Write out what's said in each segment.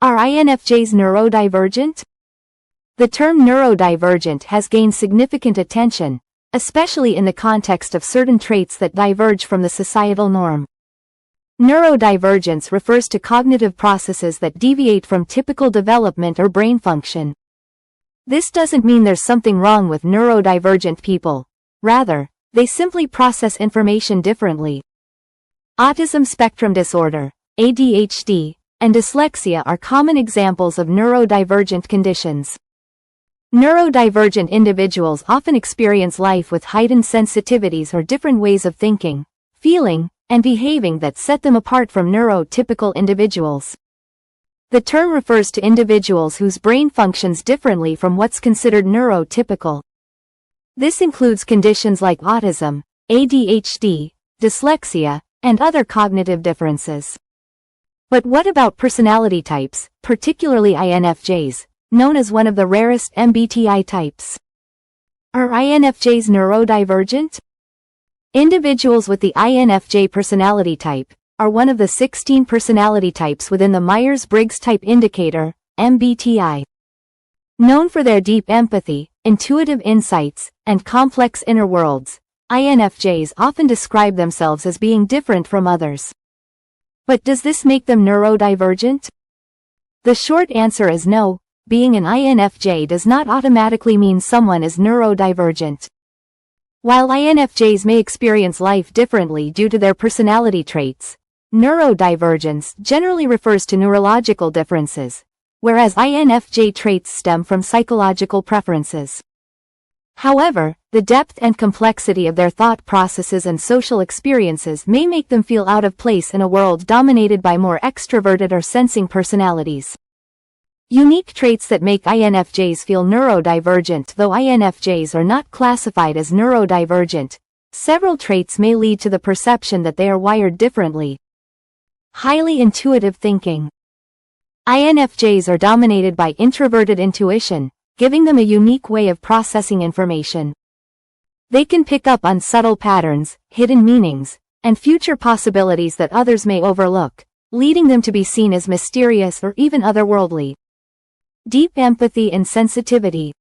Are INFJs neurodivergent? The term neurodivergent has gained significant attention, especially in the context of certain traits that diverge from the societal norm. Neurodivergence refers to cognitive processes that deviate from typical development or brain function. This doesn't mean there's something wrong with neurodivergent people. Rather, they simply process information differently. Autism Spectrum Disorder, ADHD, and dyslexia are common examples of neurodivergent conditions. Neurodivergent individuals often experience life with heightened sensitivities or different ways of thinking, feeling, and behaving that set them apart from neurotypical individuals. The term refers to individuals whose brain functions differently from what's considered neurotypical. This includes conditions like autism, ADHD, dyslexia, and other cognitive differences. But what about personality types, particularly INFJs, known as one of the rarest MBTI types? Are INFJs neurodivergent? Individuals with the INFJ personality type are one of the 16 personality types within the Myers-Briggs Type Indicator, MBTI. Known for their deep empathy, intuitive insights, and complex inner worlds, INFJs often describe themselves as being different from others. But does this make them neurodivergent? The short answer is no. Being an INFJ does not automatically mean someone is neurodivergent. While INFJs may experience life differently due to their personality traits, neurodivergence generally refers to neurological differences, whereas INFJ traits stem from psychological preferences. However, the depth and complexity of their thought processes and social experiences may make them feel out of place in a world dominated by more extroverted or sensing personalities. Unique traits that make INFJs feel neurodivergent. Though INFJs are not classified as neurodivergent, several traits may lead to the perception that they are wired differently. Highly intuitive thinking. INFJs are dominated by introverted intuition, giving them a unique way of processing information. They can pick up on subtle patterns, hidden meanings, and future possibilities that others may overlook, leading them to be seen as mysterious or even otherworldly. Deep empathy and sensitivity.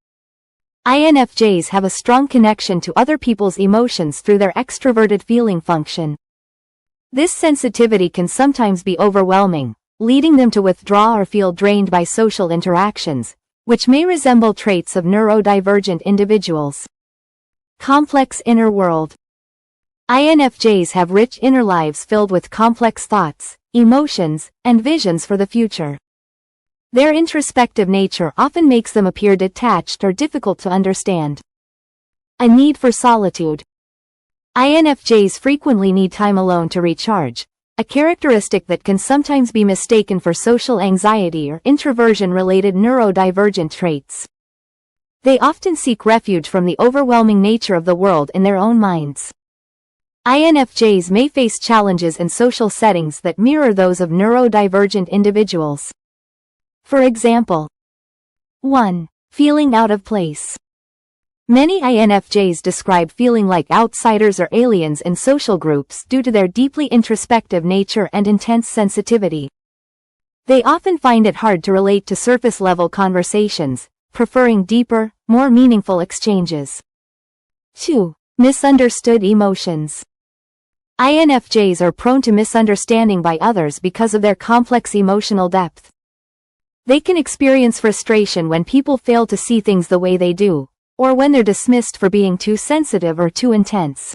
INFJs have a strong connection to other people's emotions through their extroverted feeling function. This sensitivity can sometimes be overwhelming, leading them to withdraw or feel drained by social interactions, which may resemble traits of neurodivergent individuals. Complex inner world. INFJs have rich inner lives filled with complex thoughts, emotions, and visions for the future. Their introspective nature often makes them appear detached or difficult to understand. A need for solitude. INFJs frequently need time alone to recharge, a characteristic that can sometimes be mistaken for social anxiety or introversion-related neurodivergent traits. They often seek refuge from the overwhelming nature of the world in their own minds. INFJs may face challenges in social settings that mirror those of neurodivergent individuals. For example, 1. Feeling out of place. Many INFJs describe feeling like outsiders or aliens in social groups due to their deeply introspective nature and intense sensitivity. They often find it hard to relate to surface-level conversations, preferring deeper, more meaningful exchanges. 2. Misunderstood emotions. INFJs are prone to misunderstanding by others because of their complex emotional depth. They can experience frustration when people fail to see things the way they do, or when they're dismissed for being too sensitive or too intense.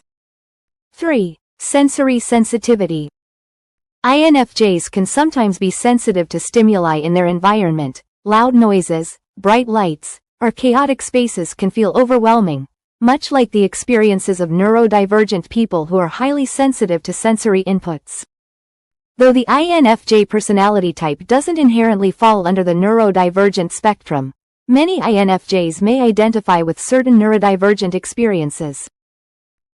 3. Sensory sensitivity. INFJs can sometimes be sensitive to stimuli in their environment. Loud noises, bright lights, or chaotic spaces can feel overwhelming, much like the experiences of neurodivergent people who are highly sensitive to sensory inputs. Though the INFJ personality type doesn't inherently fall under the neurodivergent spectrum, many INFJs may identify with certain neurodivergent experiences.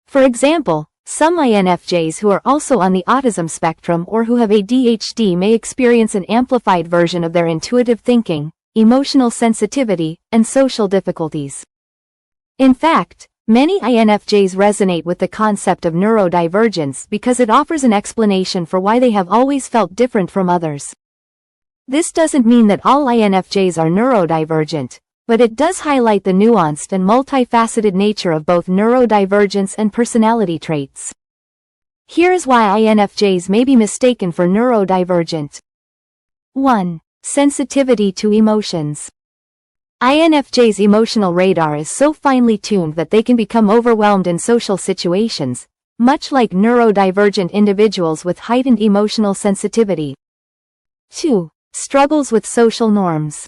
For example, some INFJs who are also on the autism spectrum or who have ADHD may experience an amplified version of their intuitive thinking, emotional sensitivity, and social difficulties. In fact, many INFJs resonate with the concept of neurodivergence because it offers an explanation for why they have always felt different from others. This doesn't mean that all INFJs are neurodivergent, but it does highlight the nuanced and multifaceted nature of both neurodivergence and personality traits. Here is why INFJs may be mistaken for neurodivergent. 1. Sensitivity to emotions. INFJs' emotional radar is so finely tuned that they can become overwhelmed in social situations, much like neurodivergent individuals with heightened emotional sensitivity. 2. Struggles with social norms.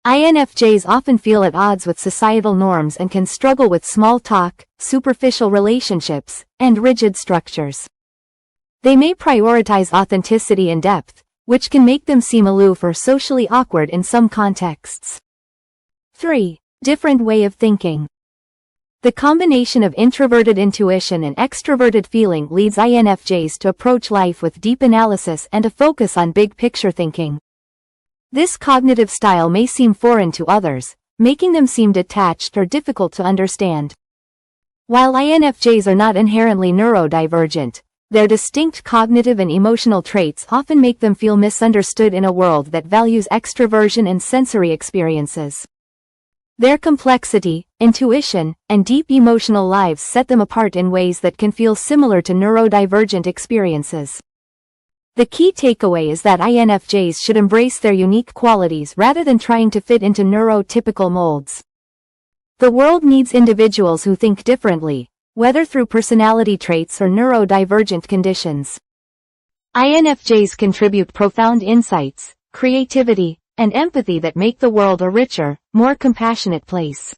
INFJs often feel at odds with societal norms and can struggle with small talk, superficial relationships, and rigid structures. They may prioritize authenticity and depth, which can make them seem aloof or socially awkward in some contexts. 3. Different way of thinking. The combination of introverted intuition and extroverted feeling leads INFJs to approach life with deep analysis and a focus on big-picture thinking. This cognitive style may seem foreign to others, making them seem detached or difficult to understand. While INFJs are not inherently neurodivergent, their distinct cognitive and emotional traits often make them feel misunderstood in a world that values extroversion and sensory experiences. Their complexity, intuition, and deep emotional lives set them apart in ways that can feel similar to neurodivergent experiences. The key takeaway is that INFJs should embrace their unique qualities rather than trying to fit into neurotypical molds. The world needs individuals who think differently, whether through personality traits or neurodivergent conditions. INFJs contribute profound insights, creativity, and empathy that make the world a richer, more compassionate place.